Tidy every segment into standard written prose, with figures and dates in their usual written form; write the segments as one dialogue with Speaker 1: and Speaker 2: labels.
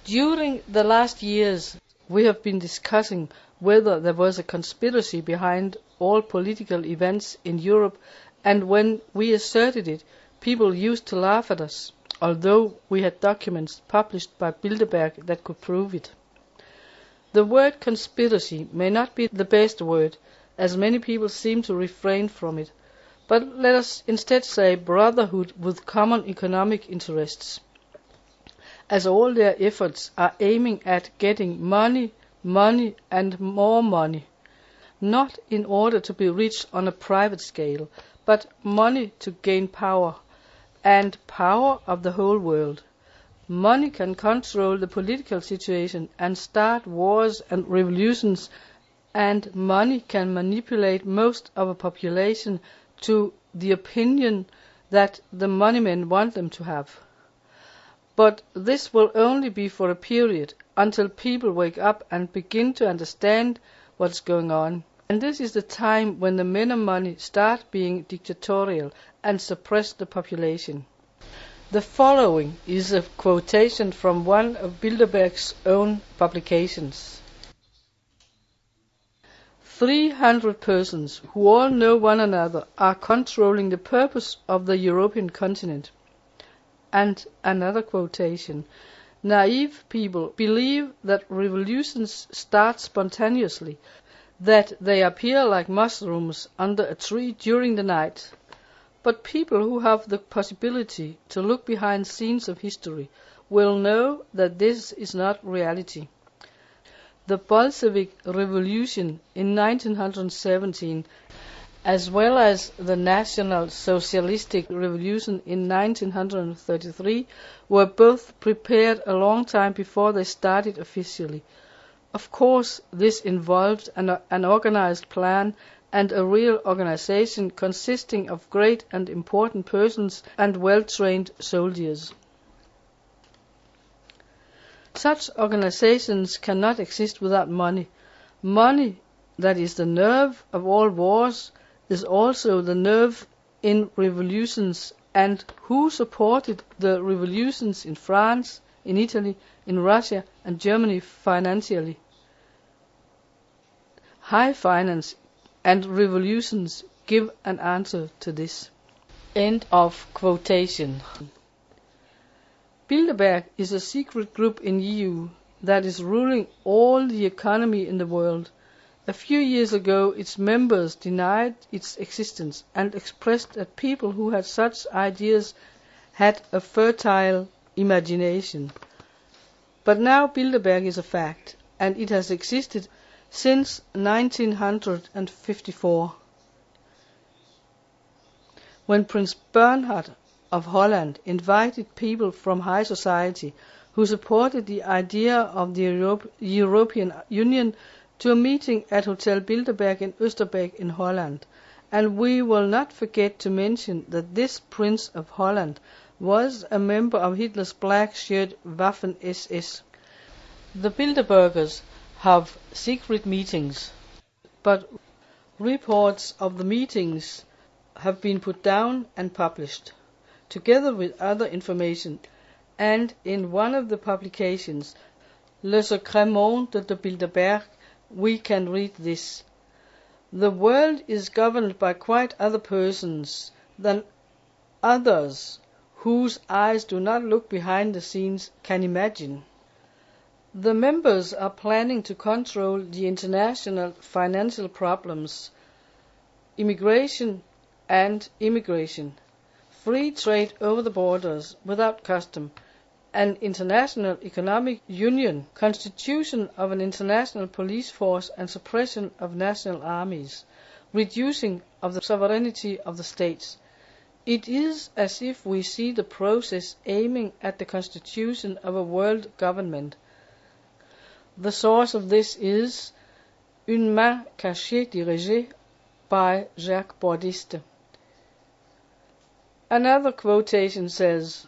Speaker 1: During the last years, we have been discussing whether there was a conspiracy behind all political events in Europe, and when we asserted it, people used to laugh at us, although we had documents published by Bilderberg that could prove it. The word conspiracy may not be the best word, as many people seem to refrain from it, but let us instead say brotherhood with common economic interests, as all their efforts are aiming at getting money, money and more money, not in order to be rich on a private scale, but money to gain power, and power of the whole world. Money can control the political situation and start wars and revolutions, and money can manipulate most of a population to the opinion that the moneymen want them to have. But this will only be for a period, until people wake up and begin to understand what's going on. And this is the time when the men of money start being dictatorial and suppress the population. The following is a quotation from one of Bilderberg's own publications. 300 persons who all know one another are controlling the purpose of the European continent. And another quotation. Naive people believe that revolutions start spontaneously, that they appear like mushrooms under a tree during the night. But people who have the possibility to look behind scenes of history will know that this is not reality. The Bolshevik Revolution in 1917, as well as the National Socialistic Revolution in 1933, were both prepared a long time before they started officially. Of course, this involved an organized plan and a real organization consisting of great and important persons and well-trained soldiers. Such organizations cannot exist without money. Money, that is the nerve of all wars, is also the nerve in revolutions. And who supported the revolutions in France, in Italy, in Russia and Germany financially? High finance and revolutions give an answer to this. End of quotation. Bilderberg is a secret group in EU that is ruling all the economy in the world. A few years ago, its members denied its existence and expressed that people who had such ideas had a fertile imagination. But now Bilderberg is a fact, and it has existed since 1954, when Prince Bernhard of Holland invited people from high society who supported the idea of the European Union to a meeting at Hotel Bilderberg in Oosterbeek in Holland. And we will not forget to mention that this Prince of Holland was a member of Hitler's black shirt Waffen-SS. The Bilderbergers have secret meetings, but reports of the meetings have been put down and published, together with other information, and in one of the publications, Le Secret Monde de Bilderberg, we can read this. The world is governed by quite other persons than others whose eyes do not look behind the scenes can imagine. The members are planning to control the international financial problems, immigration and immigration, free trade over the borders without custom, an international economic union, constitution of an international police force and suppression of national armies, reducing of the sovereignty of the states. It is as if we see the process aiming at the constitution of a world government. The source of this is Une main cachée dirigée by Jacques Bourdiste. Another quotation says,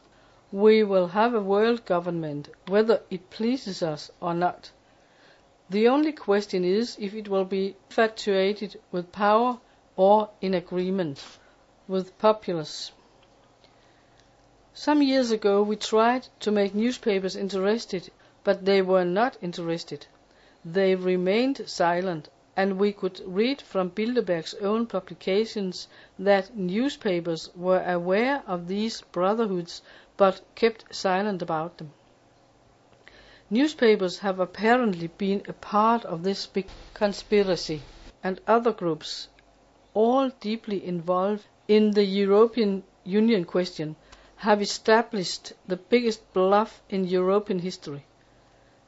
Speaker 1: "We will have a world government, whether it pleases us or not. The only question is if it will be infatuated with power or in agreement with populace." Some years ago we tried to make newspapers interested but they were not interested. They remained silent, and we could read from Bilderberg's own publications that newspapers were aware of these brotherhoods but kept silent about them. Newspapers have apparently been a part of this big conspiracy, and other groups, all deeply involved in the European Union question, have established the biggest bluff in European history.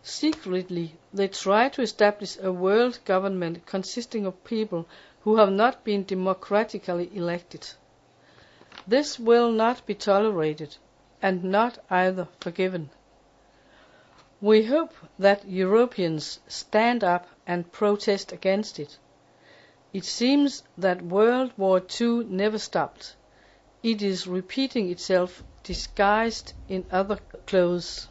Speaker 1: Secretly, they try to establish a world government consisting of people who have not been democratically elected. This will not be tolerated, and not either forgiven. We hope that Europeans stand up and protest against it. It seems that World War II never stopped. It is repeating itself, disguised in other clothes.